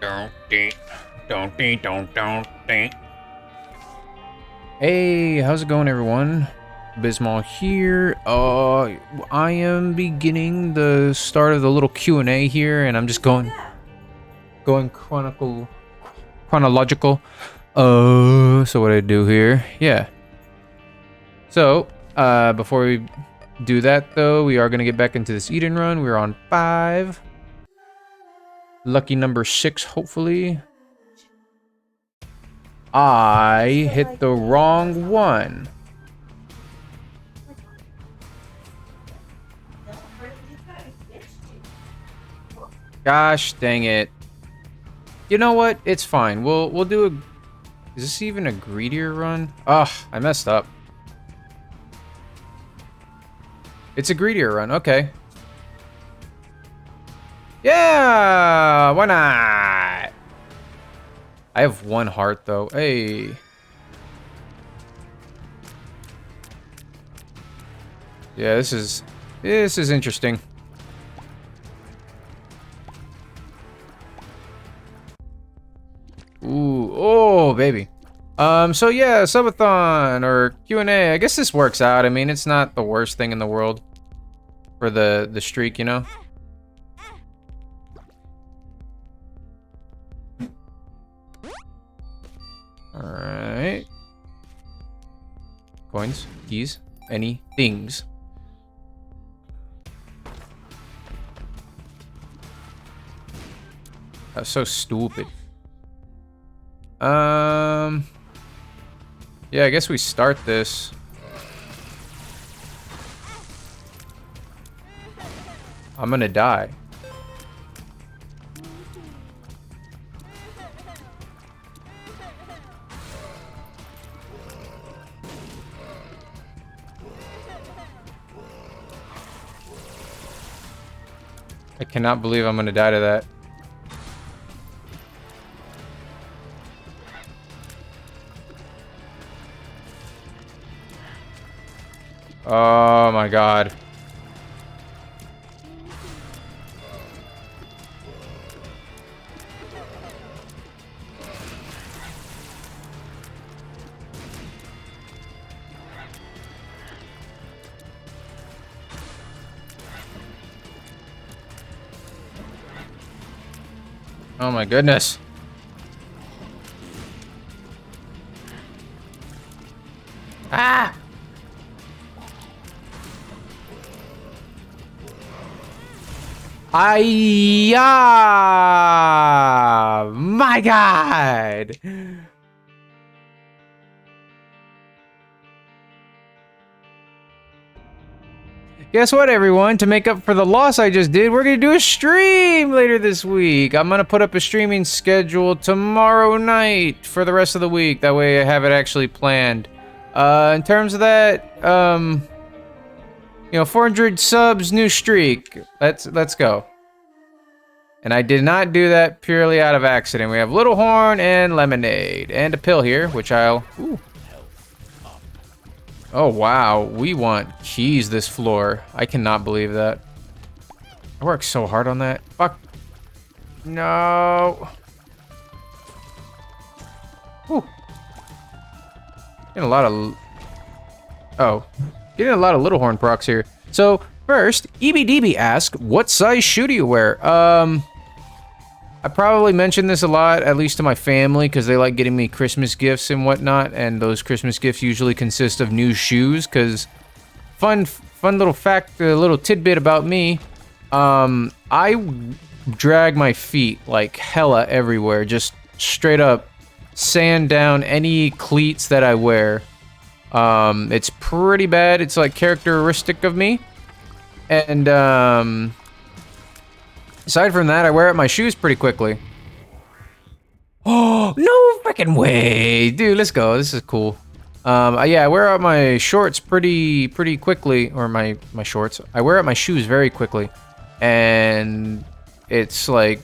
Don't ding. Don't ding. Don't ding. Hey, how's it going, everyone? Bismol here. I am beginning the start of the little Q&A here, and I'm just going chronological. So what I do here? Yeah. So, before we do that, though, we are gonna get back into this Eden run. We're on 5. Lucky number 6, hopefully. I hit the wrong one. Gosh dang it. You know what? It's fine. We'll do a... Is this even a greedier run? Ugh, I messed up. It's a greedier run. Okay. Yeah! Why not? I have 1 heart, though. Hey. Yeah, this is interesting. Ooh, oh, baby. So yeah, subathon or Q&A. I guess this works out. I mean, it's not the worst thing in the world for the streak, you know? Alright. Coins, keys, any things. That's so stupid. Yeah, I guess we start this. I'm gonna die. I cannot believe I'm gonna die to that. Oh my god. Oh my goodness. Ah! My god! Guess what, everyone? To make up for the loss I just did, we're gonna do a stream later this week. I'm gonna put up a streaming schedule tomorrow night for the rest of the week. That way I have it actually planned. In terms of that, you know, 400 subs, new streak. Let's go. And I did not do that purely out of accident. We have Little Horn and Lemonade. And a pill here, which I'll... Ooh. Oh, wow. We want keys this floor. I cannot believe that. I worked so hard on that. Fuck. No. Whew. Getting a lot of... Oh. Getting a lot of Little Horn procs here. So, first, EBDB asked, what size shoe do you wear? I probably mentioned this a lot, at least to my family, because they like getting me Christmas gifts and whatnot, and those Christmas gifts usually consist of new shoes, because fun little fact, a little tidbit about me, I drag my feet like hella everywhere, just straight up sand down any cleats that I wear. It's pretty bad, it's like characteristic of me, and aside from that, I wear out my shoes pretty quickly. Oh, no freaking way. Dude, let's go. This is cool. Yeah, I wear out my shorts pretty quickly. Or my shorts. I wear out my shoes very quickly. And it's, like,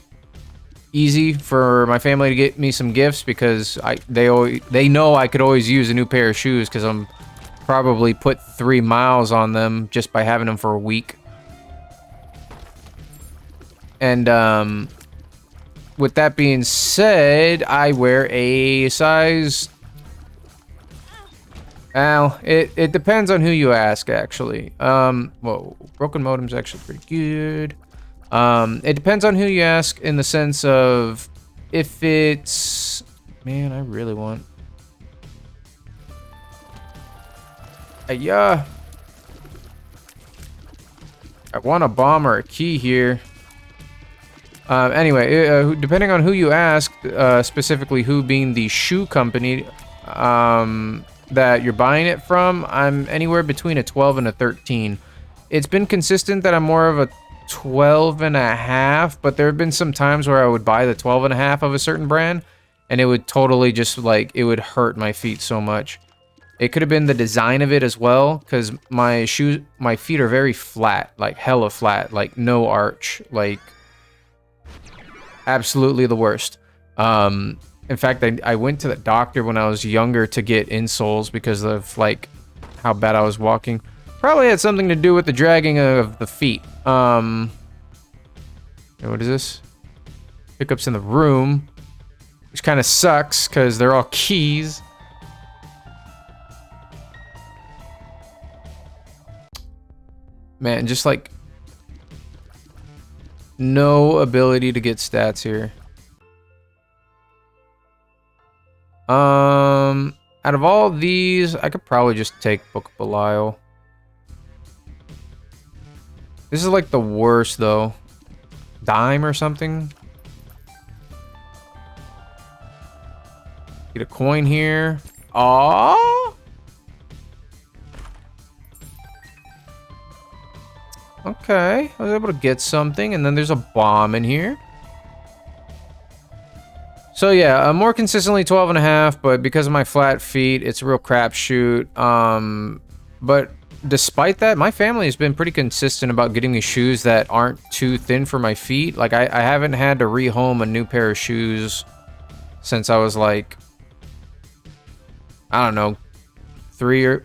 easy for my family to get me some gifts because they know I could always use a new pair of shoes because I'm probably put 3 miles on them just by having them for a week. And, with that being said, I wear a size... Well, it depends on who you ask, actually. Whoa, broken modem's actually pretty good. It depends on who you ask in the sense of if it's... Man, I really want... Yeah. I want a bomb or a key here. Anyway, depending on who you ask, specifically who being the shoe company that you're buying it from, I'm anywhere between a 12 and a 13. It's been consistent that I'm more of a 12 and a half, but there have been some times where I would buy the 12 and a half of a certain brand, and it would totally just, like, it would hurt my feet so much. It could have been the design of it as well, because my feet are very flat, like hella flat, like no arch, like absolutely the worst. In fact, I went to the doctor when I was younger to get insoles because of like how bad I was walking. Probably had something to do with the dragging of the feet. What is this? Pickups in the room, which kind of sucks because they're all keys. Man, just like no ability to get stats here. Out of all these, I could probably just take Book of Belial. This is like the worst though. Dime or something. Get a coin here. Aww. Okay, I was able to get something, and then there's a bomb in here. So yeah, more consistently 12 and a half, but because of my flat feet, it's a real crapshoot. But despite that, my family has been pretty consistent about getting me shoes that aren't too thin for my feet. Like, I haven't had to rehome a new pair of shoes since I was like, I don't know, 5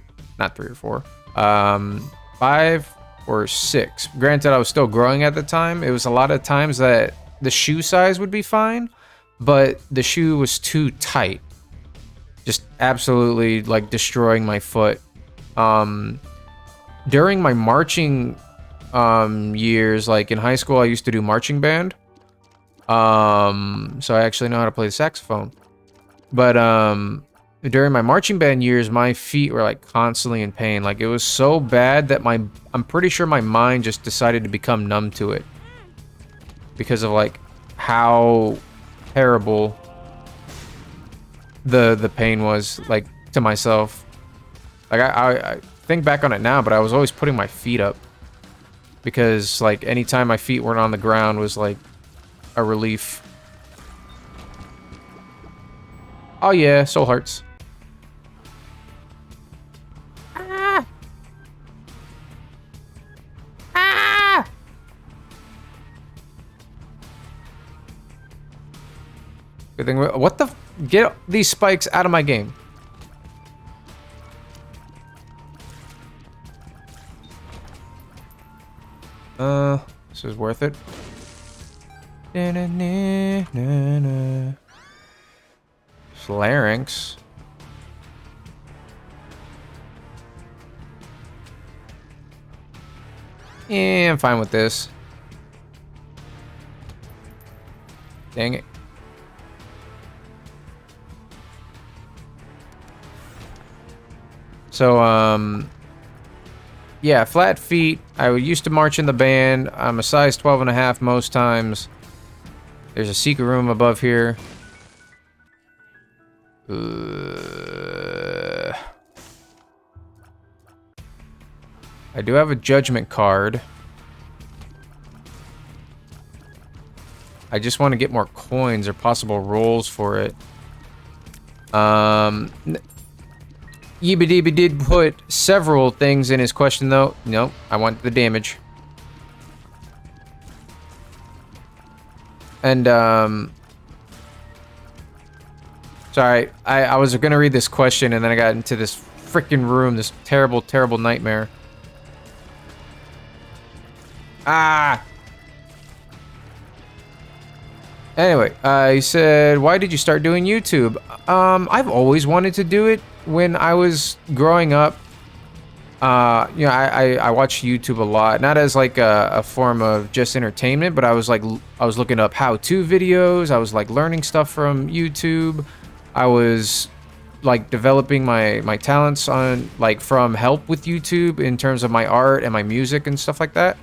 or 6. Granted, I was still growing at the time. It was a lot of times that the shoe size would be fine, but the shoe was too tight. Just absolutely like destroying my foot. During my marching years, like in high school, I used to do marching band. So I actually know how to play the saxophone. But during my marching band years, my feet were like constantly in pain. Like, it was so bad that I'm pretty sure my mind just decided to become numb to it because of like how terrible the pain was, like, to myself. Like, I think back on it now, but I was always putting my feet up because like anytime my feet weren't on the ground was like a relief. Oh yeah, soul hearts. Good thing. What the? Get these spikes out of my game. This is worth it. Larynx. Yeah, I'm fine with this. Dang it. So, yeah, flat feet. I used to march in the band. I'm a size 12 and a half most times. There's a secret room above here. I do have a judgment card. I just want to get more coins or possible rolls for it. Yeebadebe did put several things in his question, though. Nope, I want the damage. And, sorry, I was gonna read this question, and then I got into this freaking room, this terrible, terrible nightmare. Ah! Anyway, he said, why did you start doing YouTube? I've always wanted to do it. When I was growing up, you know, I watched YouTube a lot, not as like a form of just entertainment, but I was looking up how-to videos. I was like learning stuff from YouTube. I was like developing my talents on like from help with YouTube in terms of my art and my music and stuff like that.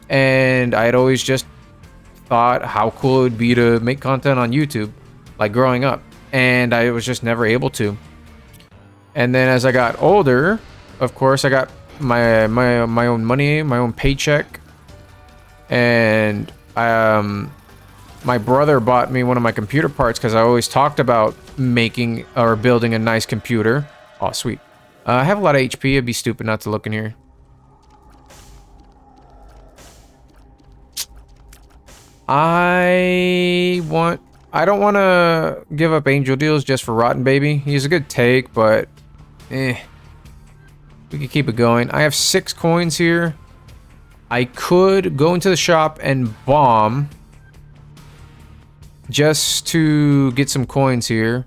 And I had always just thought how cool it would be to make content on YouTube, like growing up, and I was just never able to. And then as I got older, of course, I got my own money, my own paycheck, and my brother bought me one of my computer parts because I always talked about making or building a nice computer. Oh, sweet. I have a lot of HP. It'd be stupid not to look in here. I don't want to give up Angel Deals just for Rotten Baby. He's a good take, but we could keep it going. I have 6 coins here. I could go into the shop and bomb just to get some coins here.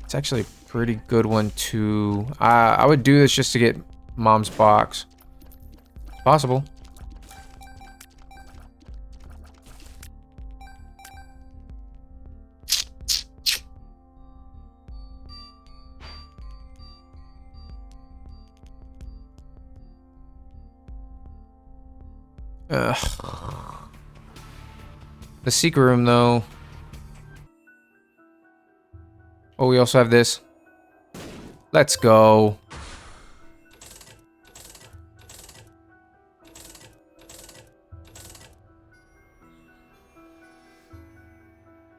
It's actually a pretty good one too. I would do this just to get Mom's box. It's possible. Ugh. The secret room, though. Oh, we also have this. Let's go.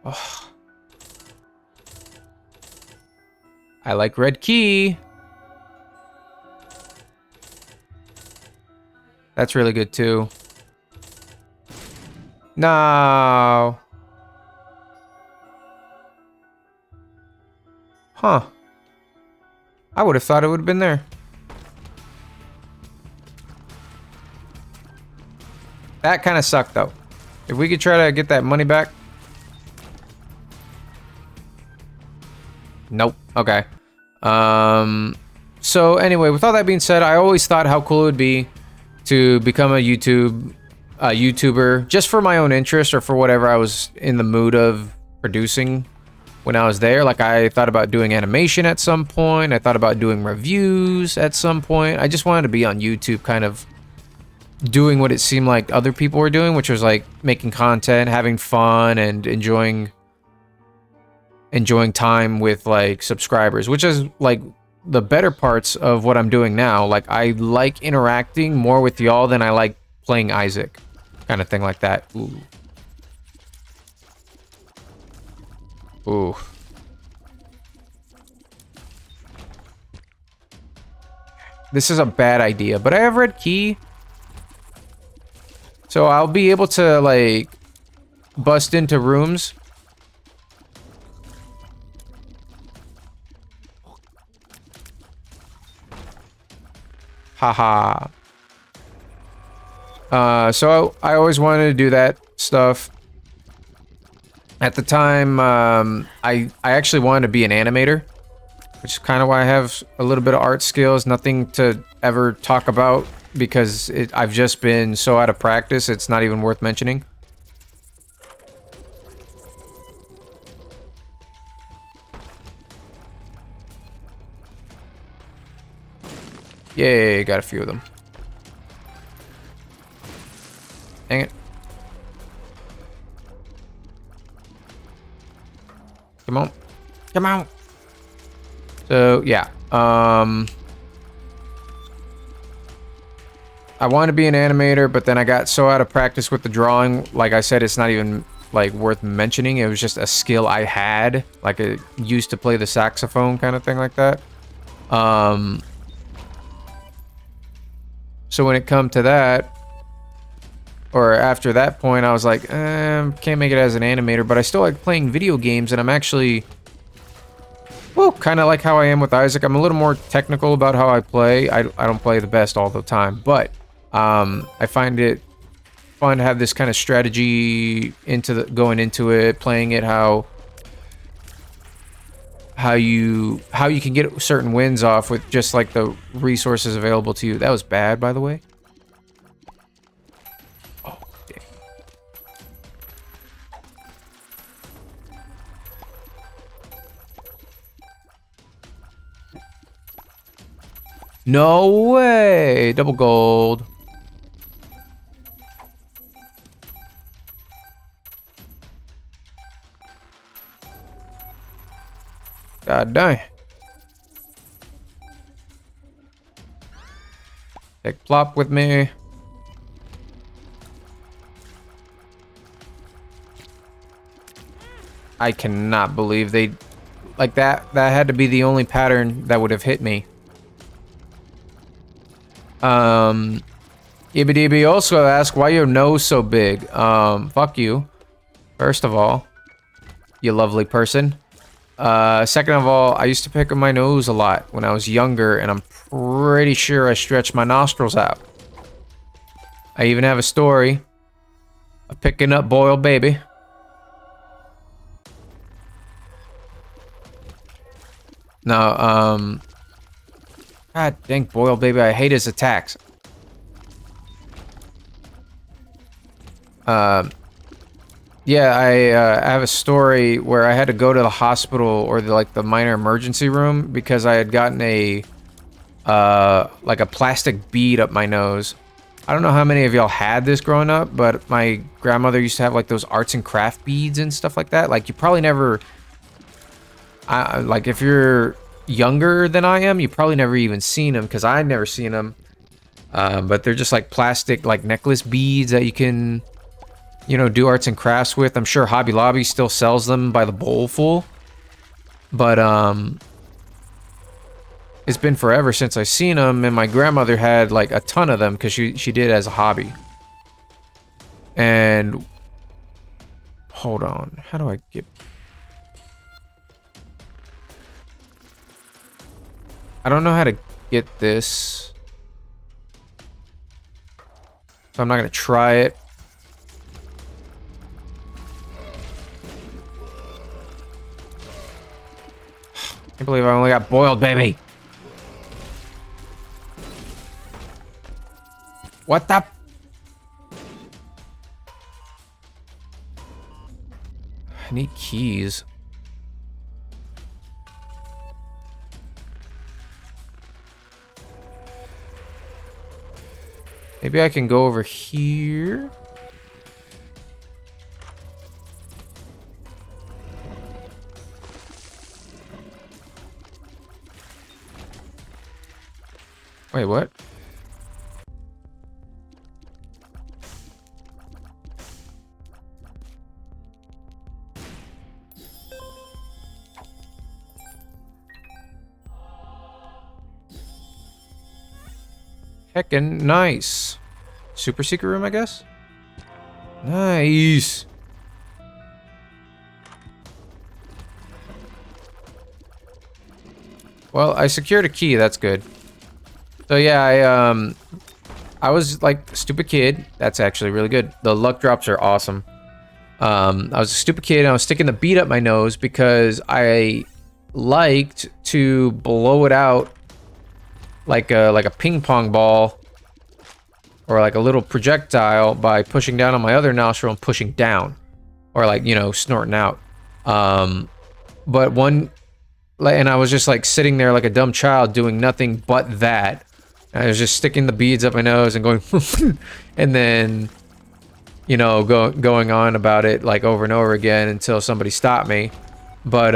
Oh. I like red key. That's really good, too. No. Huh. I would have thought it would have been there. That kind of sucked, though. If we could try to get that money back. Nope. Okay. So anyway, with all that being said, I always thought how cool it would be to become a YouTuber just for my own interest or for whatever I was in the mood of producing when I was there. Like, I thought about doing animation at some point. I thought about doing reviews at some point. I just wanted to be on YouTube kind of doing what it seemed like other people were doing, which was like making content, having fun, and enjoying time with like subscribers, which is like the better parts of what I'm doing now. Like, I like interacting more with y'all than I like playing Isaac, kind of thing like that. Ooh. Ooh. This is a bad idea, but I have red key. So I'll be able to, like, bust into rooms. Haha. So I always wanted to do that stuff. At the time, I actually wanted to be an animator, which is kind of why I have a little bit of art skills. Nothing to ever talk about because I've just been so out of practice, it's not even worth mentioning. Yay, got a few of them. Dang it. Come on. Come on. So, yeah. I wanted to be an animator, but then I got so out of practice with the drawing. Like I said, it's not even, like, worth mentioning. It was just a skill I had. Like, I used to play the saxophone kind of thing like that. So when it come to that, or after that point, I was like, can't make it as an animator, but I still like playing video games, and I'm actually, well, kind of like how I am with Isaac. I'm a little more technical about how I play. I don't play the best all the time, but I find it fun to have this kind of strategy into the going into it, playing it how you can get certain wins off with just like the resources available to you. That was bad, by the way. Oh, dang. No way! Double gold. God dang. Take plop with me. I cannot believe they... Like that had to be the only pattern that would have hit me. EBDB also asked why your nose so big. Fuck you. First of all, you lovely person. Second of all, I used to pick up my nose a lot when I was younger, and I'm pretty sure I stretched my nostrils out. I even have a story of picking up boiled baby. No, God dang boiled baby, I hate his attacks. Yeah, I have a story where I had to go to the hospital or the minor emergency room because I had gotten a like a plastic bead up my nose. I don't know how many of y'all had this growing up, but my grandmother used to have like those arts and craft beads and stuff like that. Like you probably never, like if you're younger than I am, you probably never even seen them because I'd never seen them. But they're just like plastic like necklace beads that you can, you know, do arts and crafts with. I'm sure Hobby Lobby still sells them by the bowlful. But, it's been forever since I've seen them, and my grandmother had, like, a ton of them, because she did as a hobby. And... Hold on. How do I get... I don't know how to get this. So I'm not going to try it. I can't believe I only got boiled, baby. What the? I need keys. Maybe I can go over here. Wait, what? Heckin' nice. Super secret room, I guess? Nice. Well, I secured a key, that's good. So yeah, I was like a stupid kid. That's actually really good. The luck drops are awesome. I was a stupid kid and I was sticking the bead up my nose because I liked to blow it out like a ping pong ball or like a little projectile by pushing down on my other nostril and pushing down, or like, you know, snorting out. But one, and I was just like sitting there like a dumb child doing nothing but that. I was just sticking the beads up my nose and going, and then, you know, going on about it like over and over again until somebody stopped me. But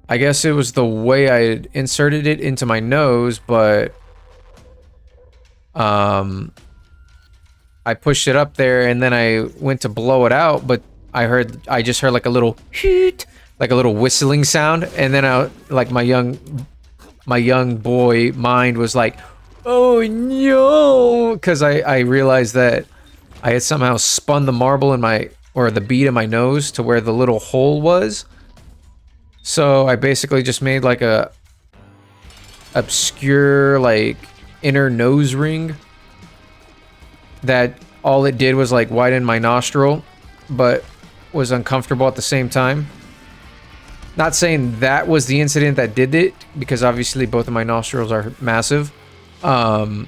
I guess it was the way I had inserted it into my nose, but I pushed it up there and then I went to blow it out, but I just heard like a little hoot, like a little whistling sound, and then like my young boy mind was like, oh no, because I realized that I had somehow spun the marble or the bead in my nose to where the little hole was. So I basically just made like a obscure like inner nose ring that all it did was like widen my nostril, but was uncomfortable at the same time. Not saying that was the incident that did it, because obviously both of my nostrils are massive. But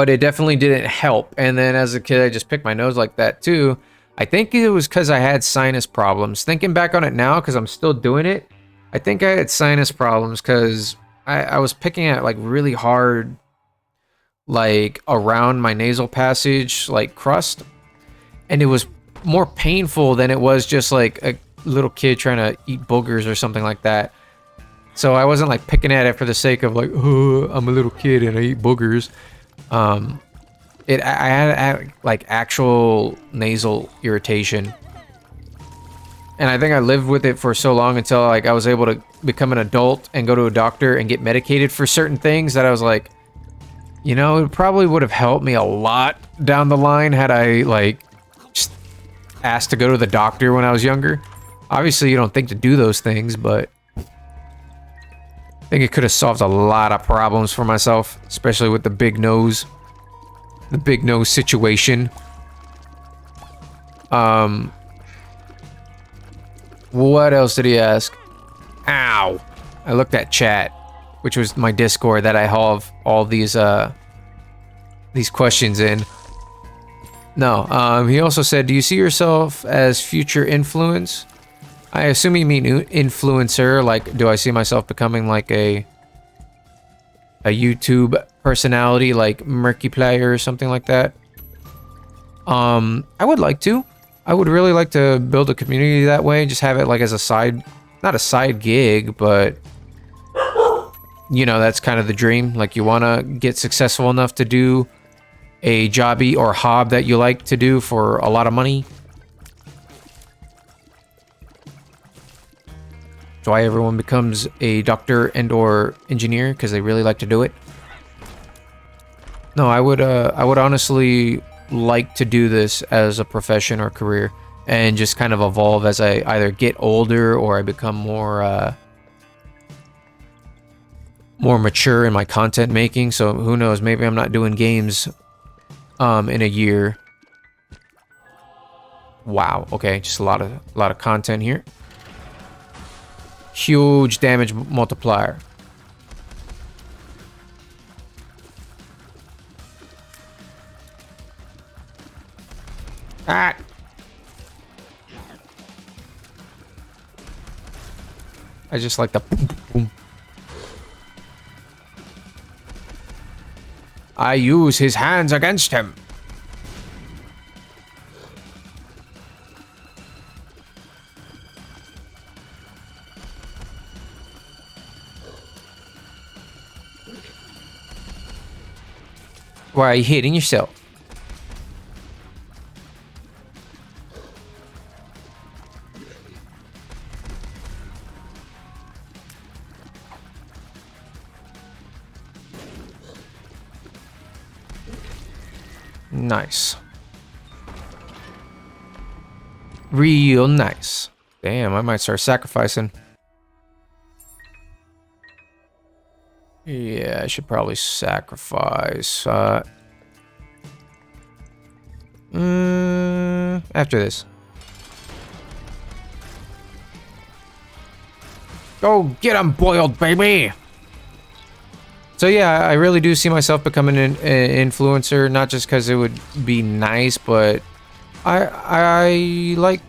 it definitely didn't help. And then as a kid, I just picked my nose like that too. I think it was because I had sinus problems. Thinking back on it now, because I'm still doing it, I think I had sinus problems because I was picking at like really hard, like around my nasal passage, like crust. And it was more painful than it was just like a little kid trying to eat boogers or something like that. So I wasn't like picking at it for the sake of like, oh, I'm a little kid and I eat boogers. I had like actual nasal irritation, and I think I lived with it for so long until like I was able to become an adult and go to a doctor and get medicated for certain things that I was like, you know, it probably would have helped me a lot down the line had I like just asked to go to the doctor when I was younger. Obviously, you don't think to do those things, but I think it could have solved a lot of problems for myself, especially with the big nose. The big nose situation. What else did he ask? Ow. I looked at chat, which was my Discord that I have all these questions in. No, he also said, do you see yourself as future influence? I assume you mean influencer, like, do I see myself becoming like a YouTube personality like Markiplier or something like that? I would like to. I would really like to build a community that way, just have it like as a side, not a side gig, but you know, that's kind of the dream. Like you want to get successful enough to do a jobby or hob that you like to do for a lot of money. That's why everyone becomes a doctor and or engineer, because they really like to do it. No, I would honestly like to do this as a profession or career and just kind of evolve as I either get older or I become more mature in my content making. So who knows, maybe I'm not doing games in a year. Wow, okay, just a lot of content here. Huge damage multiplier. Ah! I just like the boom, boom. I use his hands against him. Why are you hitting yourself? Nice. Real nice. Damn, I might start sacrificing. Yeah, I should probably sacrifice. After this. Go get him, boiled baby! So yeah, I really do see myself becoming an influencer, not just because it would be nice, but I like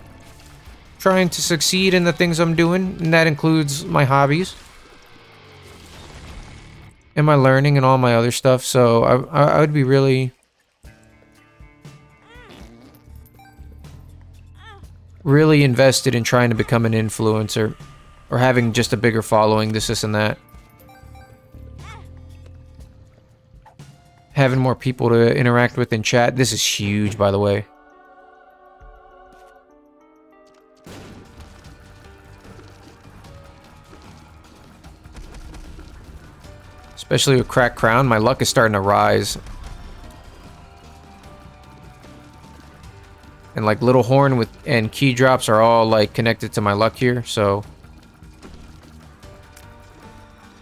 trying to succeed in the things I'm doing, and that includes my hobbies and my learning and all my other stuff. So I would be really invested in trying to become an influencer or having just a bigger following, this and that. Having more people to interact with in chat. This is huge, by the way. Especially with Cracked Crown, my luck is starting to rise. And like Little Horn and Key Drops are all like connected to my luck here, so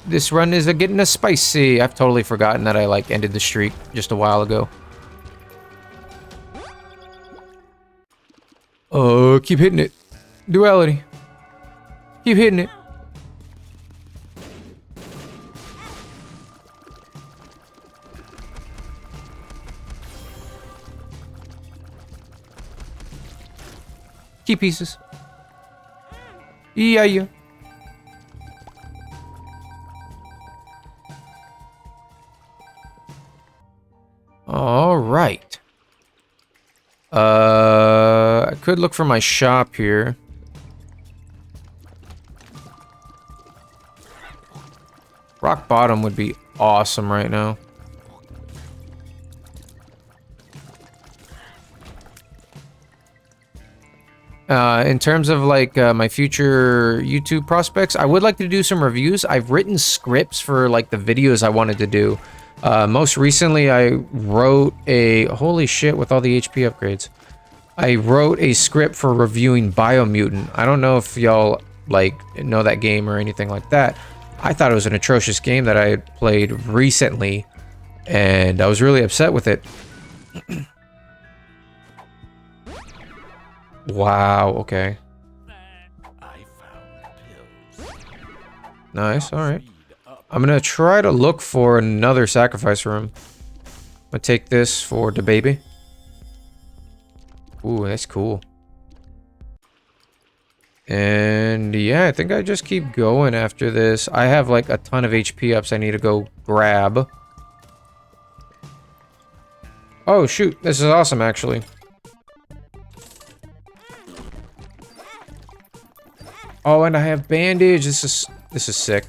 This run is getting a spicy. I've totally forgotten that I like ended the streak just a while ago. Oh, keep hitting it. Duality. Keep hitting it. Key pieces. Yeah. All right. I could look for my shop here. Rock bottom would be awesome right now. In terms of like my future YouTube prospects, I would like to do some reviews. I've written scripts for like the videos I wanted to do. Most recently, I wrote a... Holy shit, with all the HP upgrades. I wrote a script for reviewing Biomutant. I don't know if y'all like know that game or anything like that. I thought it was an atrocious game that I had played recently, and I was really upset with it. Wow, okay. Nice, alright. I'm gonna try to look for another sacrifice room. I'm gonna take this for the baby. Ooh, that's cool. And yeah, I think I just keep going after this. I have like a ton of HP ups I need to go grab. Oh shoot, this is awesome actually. Oh, and I have bandage. This is sick.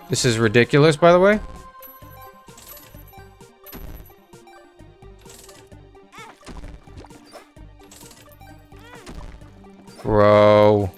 This is ridiculous, by the way. Bro.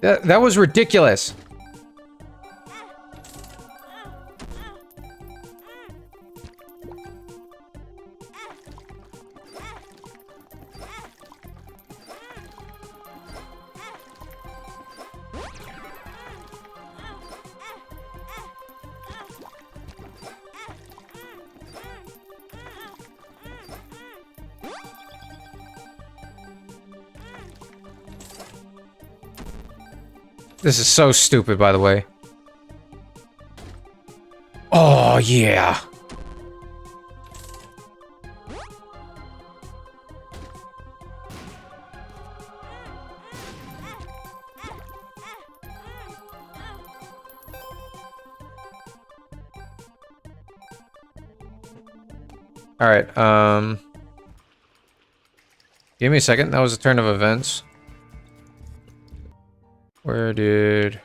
That was ridiculous. This is so stupid, by the way. Oh, yeah. All right, give me a second. That was a turn of events. Where did...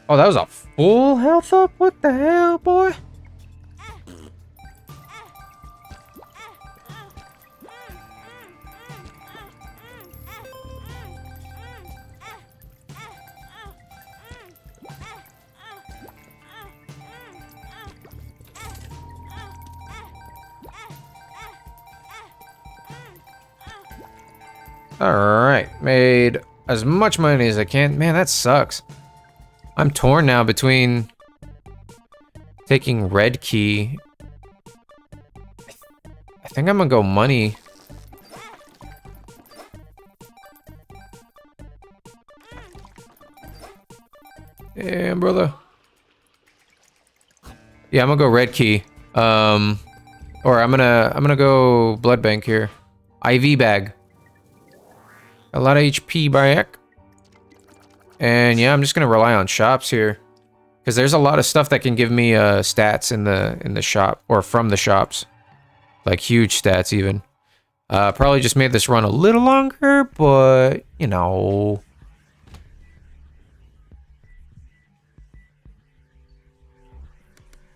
Oh, that was a full health up? What the hell, boy? Alright, made as much money as I can. Man, that sucks. I'm torn now between taking red key. I think I'm gonna go money. Yeah, brother. Yeah, I'm gonna go red key. Or I'm gonna go blood bank here. IV bag. A lot of HP back. And yeah, I'm just gonna rely on shops here. Because there's a lot of stuff that can give me stats in the shop. Or from the shops. Like huge stats even. Probably just made this run a little longer, but you know.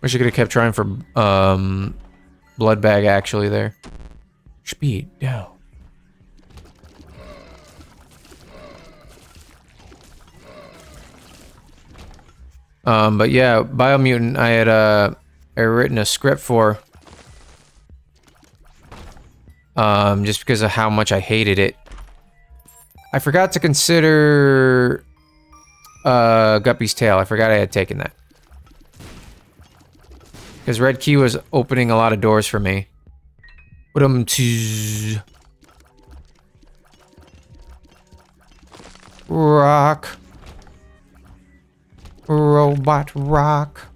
Wish I could have kept trying for blood bag actually there. Speed down. But yeah, Biomutant I had written a script for. Just because of how much I hated it. I forgot to consider Guppy's tail. I forgot I had taken that. Because Red Key was opening a lot of doors for me. Rock. Robot rock.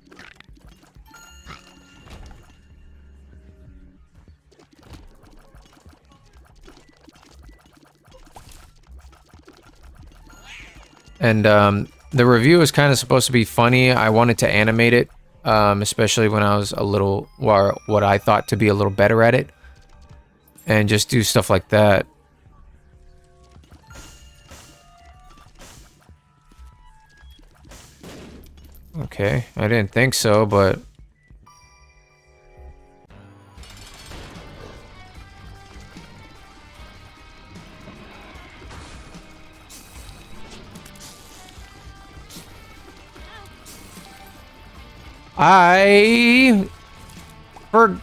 And the review was kind of supposed to be funny. I wanted to animate it, especially when I was a little, or what I thought to be a little better at it. And just do stuff like that. Okay, I didn't think so, but... I... For...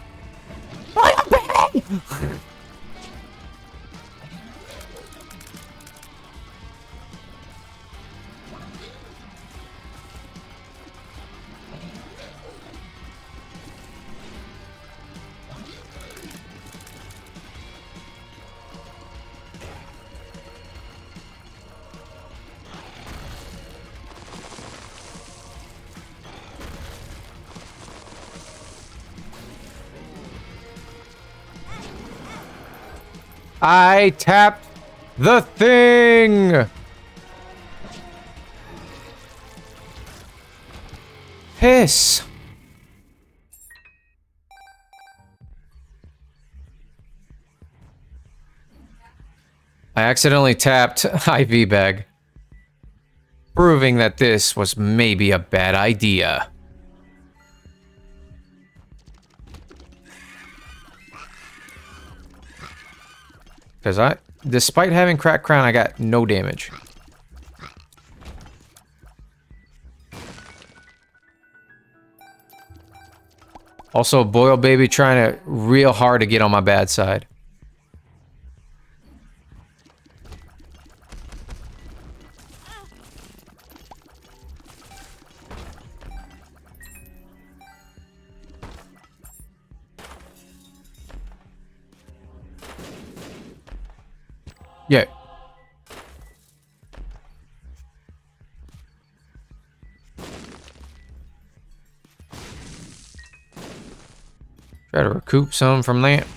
I tapped the thing! Piss. I accidentally tapped IV bag, proving that this was maybe a bad idea. Because despite having cracked crown, I got no damage. Also, Boil Baby trying to real hard to get on my bad side. Yeah. Try to recoup some from that.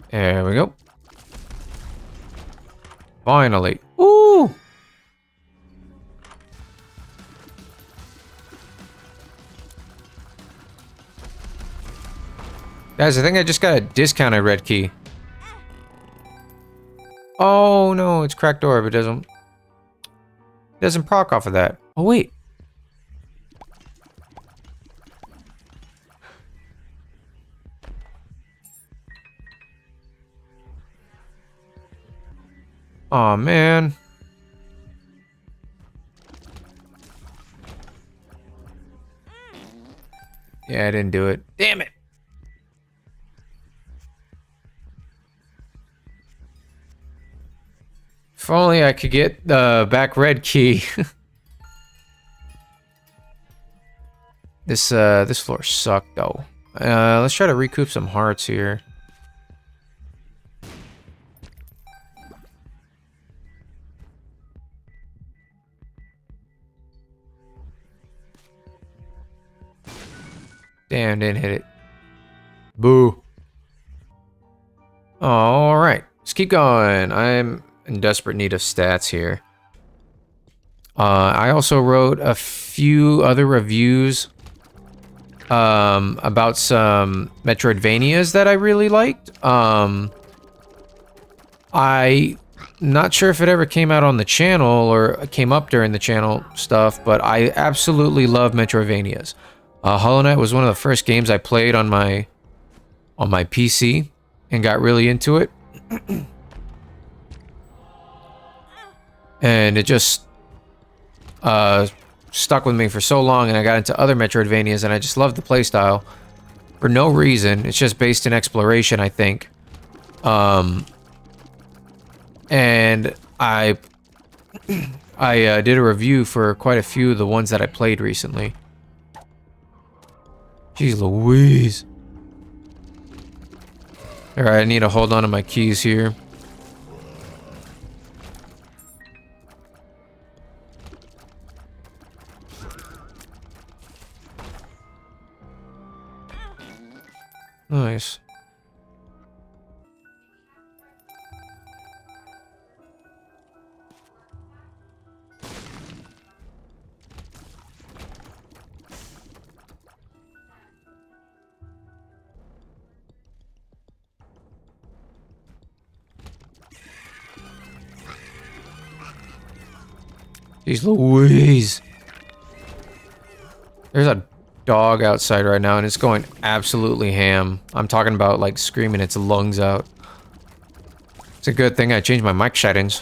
There we go. Finally. Ooh! Guys, I think I just got a discounted red key. Oh no, it's cracked orb. It doesn't proc off of that. Oh wait. Oh man. Yeah, I didn't do it. Damn it. If only I could get the back red key. This floor sucked though. Let's try to recoup some hearts here. Damn, didn't hit it. Boo. All right, let's keep going. I'm in desperate need of stats here. I also wrote a few other reviews about some Metroidvanias that I really liked. I not sure if it ever came out on the channel or came up during the channel stuff, but I absolutely love Metroidvanias. Hollow Knight was one of the first games I played on my PC and got really into it. And it just stuck with me for so long, and I got into other Metroidvanias, and I just loved the playstyle for no reason. It's just based in exploration, I think. And I did a review for quite a few of the ones that I played recently. Jeez Louise. Alright, I need to hold on to my keys here. Nice. Jeez Louise. There's a dog outside right now, and it's going absolutely ham. I'm talking about, like, screaming its lungs out. It's a good thing I changed my mic settings.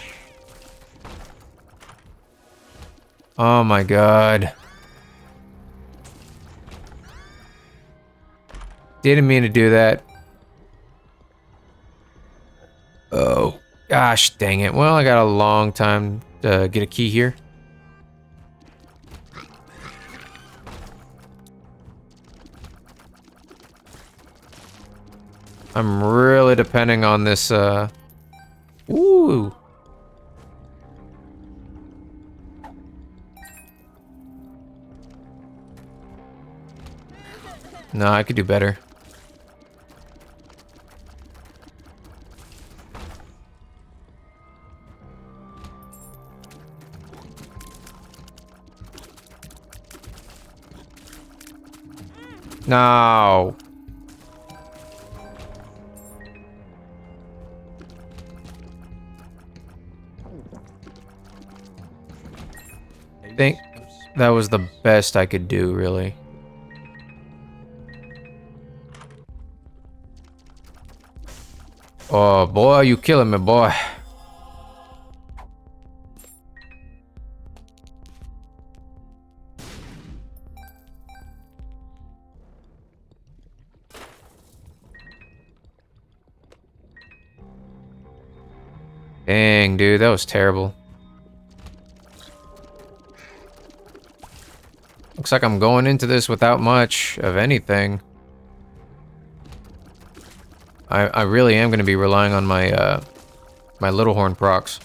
Oh my god. Didn't mean to do that. Oh, gosh dang it. Well, I got a long time to get a key here. I'm really depending on this, Ooh. No, I could do better. No. I think that was the best I could do, really. Oh, boy, you killing me, boy. Dang, dude, that was terrible. Looks like I'm going into this without much of anything. I really am going to be relying on my my little horn procs.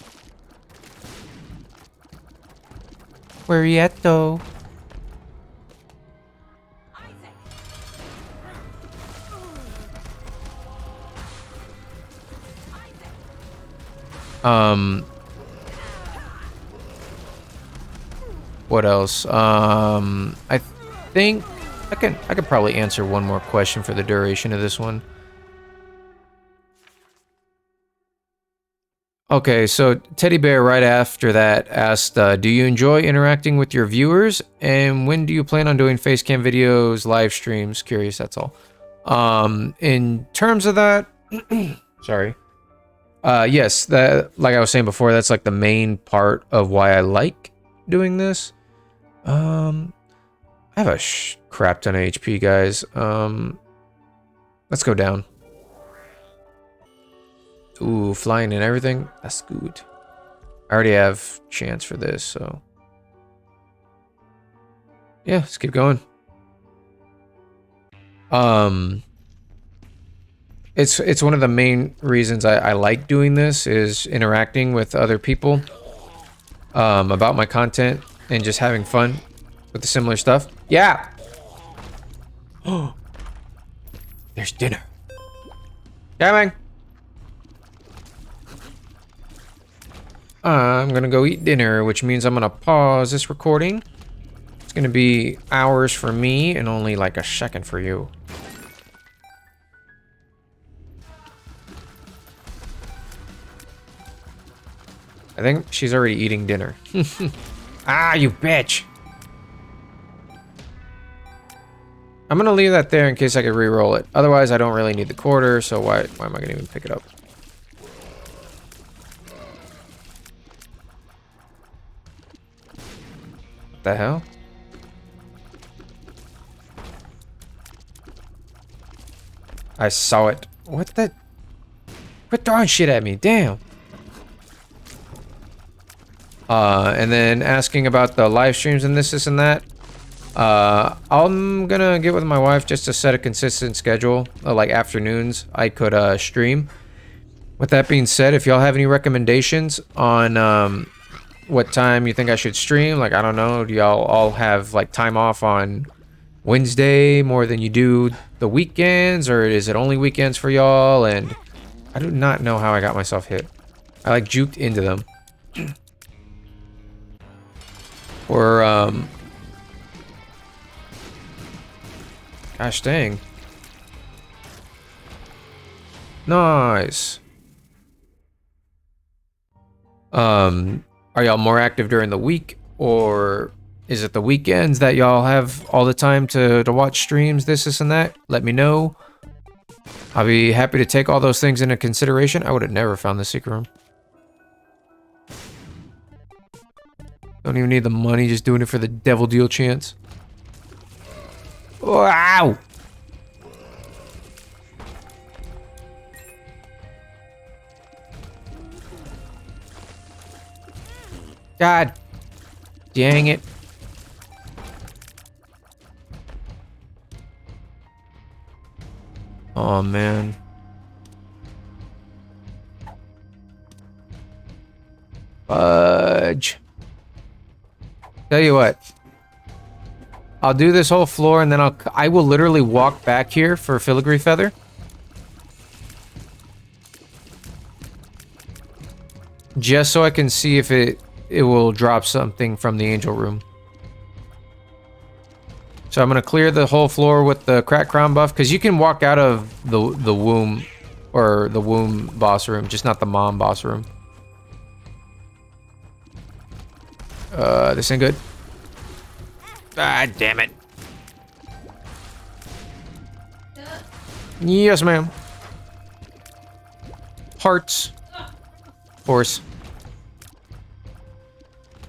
Where you at, though? What else? I think I could probably answer one more question for the duration of this one. Okay, so Teddy Bear right after that asked, do you enjoy interacting with your viewers? And when do you plan on doing facecam videos, live streams? Curious, that's all. In terms of that, sorry. Yes, that, like I was saying before, that's like the main part of why I like doing this. I have a crap ton of HP, guys. Let's go down. Ooh, flying and everything. That's good. I already have chance for this, so. Yeah, let's keep going. It's one of the main reasons I like doing this is interacting with other people about my content and just having fun with the similar stuff. Yeah. Oh, there's dinner. Coming. I'm gonna go eat dinner, which means I'm gonna pause this recording. It's gonna be hours for me and only like a second for you. I think she's already eating dinner. Ah, you bitch! I'm gonna leave that there in case I could re-roll it. Otherwise, I don't really need the quarter, so why am I gonna even pick it up? What the hell? I saw it. What the? Quit throwing shit at me, damn! And then asking about the live streams and this and that. I'm gonna get with my wife just to set a consistent schedule, like afternoons I could stream. With that being said, if y'all have any recommendations on what time you think I should stream, like I don't know, do y'all all have like time off on Wednesday more than you do the weekends, or is it only weekends for y'all? And I do not know how I got myself hit. I like juked into them. Or gosh dang. Nice. Are y'all more active during the week, or is it the weekends that y'all have all the time to watch streams, this and that? Let me know. I'll be happy to take all those things into consideration. I would have never found the secret room. Don't even need the money, just doing it for the devil deal chance. Wow! God dang it. Oh man. Fudge. Tell you what. I'll do this whole floor and then I will literally walk back here for filigree feather. Just so I can see if it will drop something from the angel room. So I'm gonna clear the whole floor with the crack crown buff, because you can walk out of the womb, or the womb boss room, just not the mom boss room. This ain't good. Ah, damn it. Yes, ma'am. Hearts. Horse.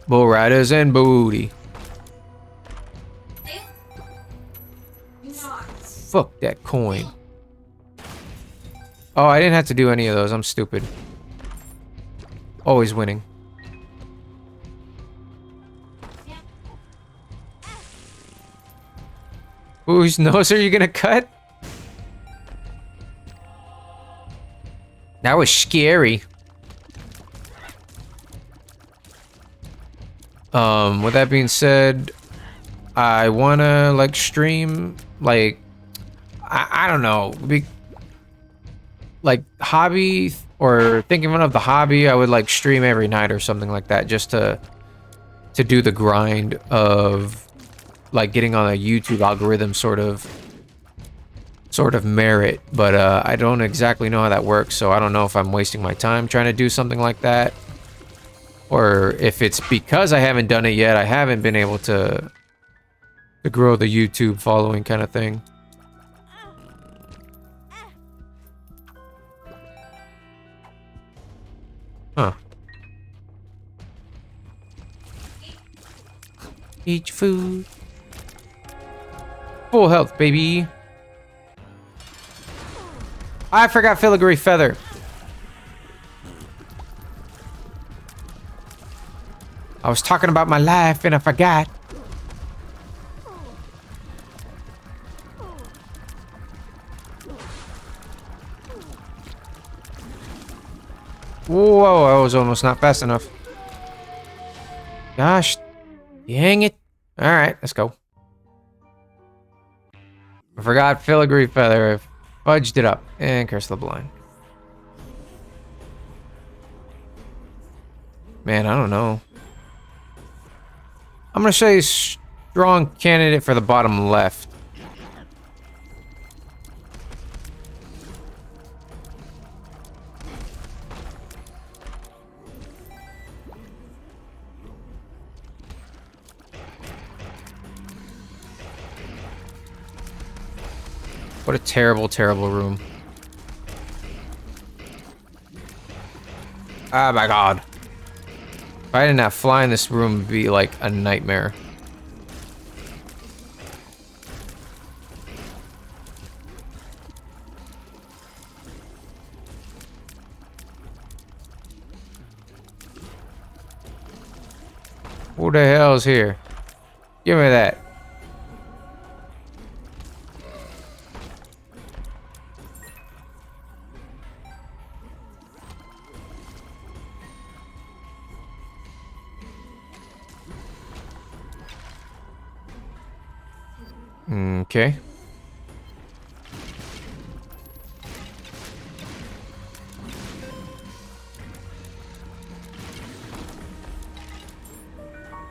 Bull riders and booty. Fuck that coin. Oh, I didn't have to do any of those. I'm stupid. Always winning. Whose nose are you gonna cut? That was scary. With that being said, I wanna like stream like I don't know, like hobby or thinking of the hobby. I would like stream every night or something like that, just to do the grind of like getting on a YouTube algorithm sort of merit. But I don't exactly know how that works, so I don't know if I'm wasting my time trying to do something like that, or if it's because I haven't done it yet, I haven't been able to grow the YouTube following kind of thing. Huh. Eat food. Full health, baby. I forgot filigree feather. I was talking about my life and I forgot. Whoa, I was almost not fast enough. Gosh, dang it. All right, let's go. I forgot filigree feather. I fudged it up. And curse the blind. Man, I don't know. I'm gonna say strong candidate for the bottom left. What a terrible, terrible room. Oh my god. If I didn't have fly in this room, it'd be like a nightmare. Who the hell's here? Give me that. Okay.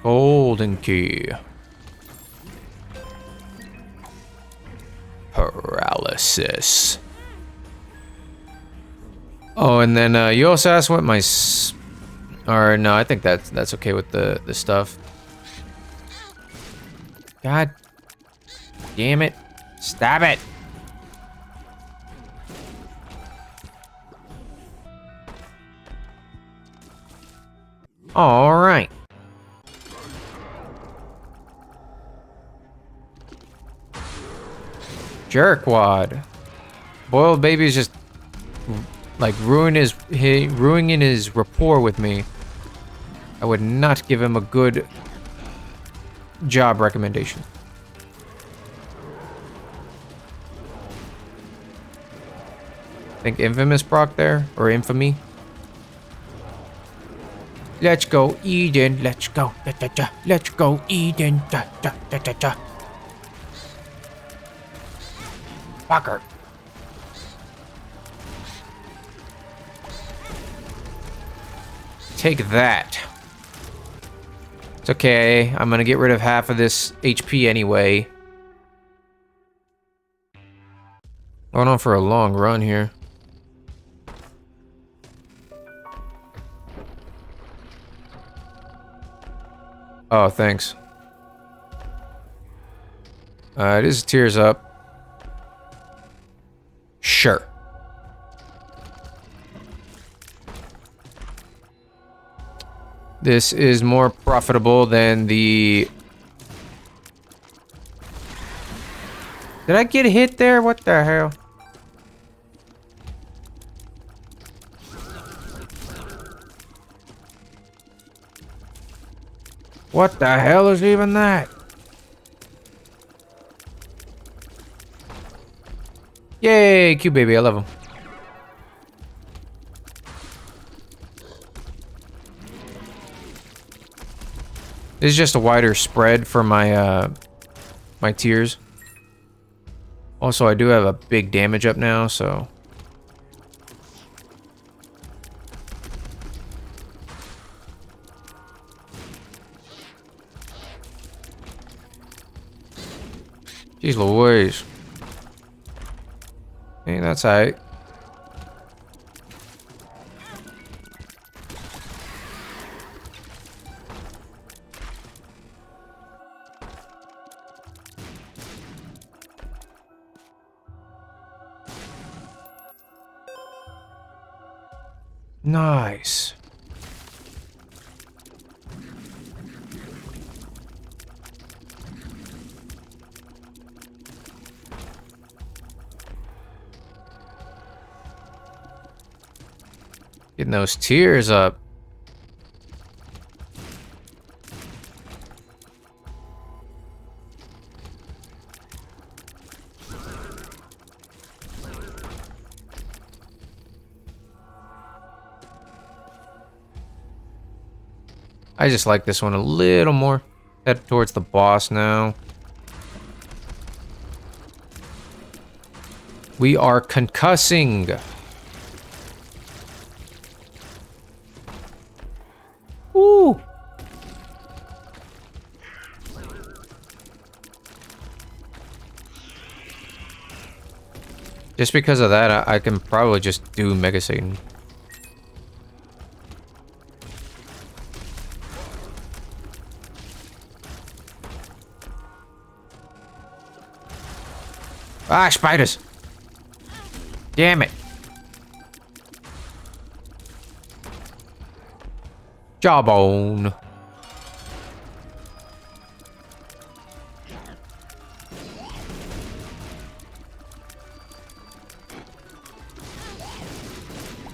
Golden key. Paralysis. Oh, and then you also asked what my or no, I think that's okay with the stuff. God damn it. Stop it. All right. Jerkwad. Boiled baby's just like ruining his rapport with me. I would not give him a good job recommendation. I think infamous proc there, or infamy. Let's go, Eden. Let's go. Da, da, da. Let's go, Eden. Da, da, da, da, da. Fucker. Take that. It's okay. I'm gonna get rid of half of this HP anyway. Going on for a long run here. Oh, thanks. It is tears up. Sure. This is more profitable than the... Did I get hit there? What the hell? What the hell is even that? Yay, cute baby, I love him. This is just a wider spread for my my tiers. Also, I do have a big damage up now, so jeez Louise. Hey, that's alright. Nice. Getting those tears up. I just like this one a little more. Head towards the boss now. We are concussing. Woo! Just because of that, I can probably just do Mega Satan. Ah, spiders! Damn it! Jawbone.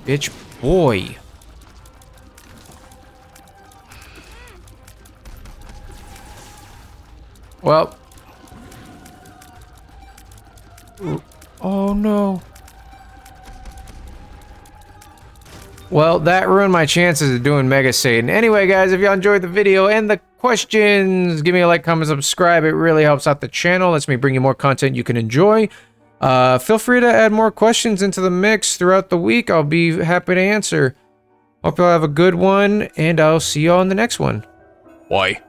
Bitch boy. Well. Oh no. Well, that ruined my chances of doing Mega Satan. Anyway, guys, if y'all enjoyed the video and the questions, give me a like, comment, subscribe. It really helps out the channel. Lets me bring you more content you can enjoy. Feel free to add more questions into the mix throughout the week. I'll be happy to answer. Hope y'all have a good one, and I'll see y'all in the next one. Why?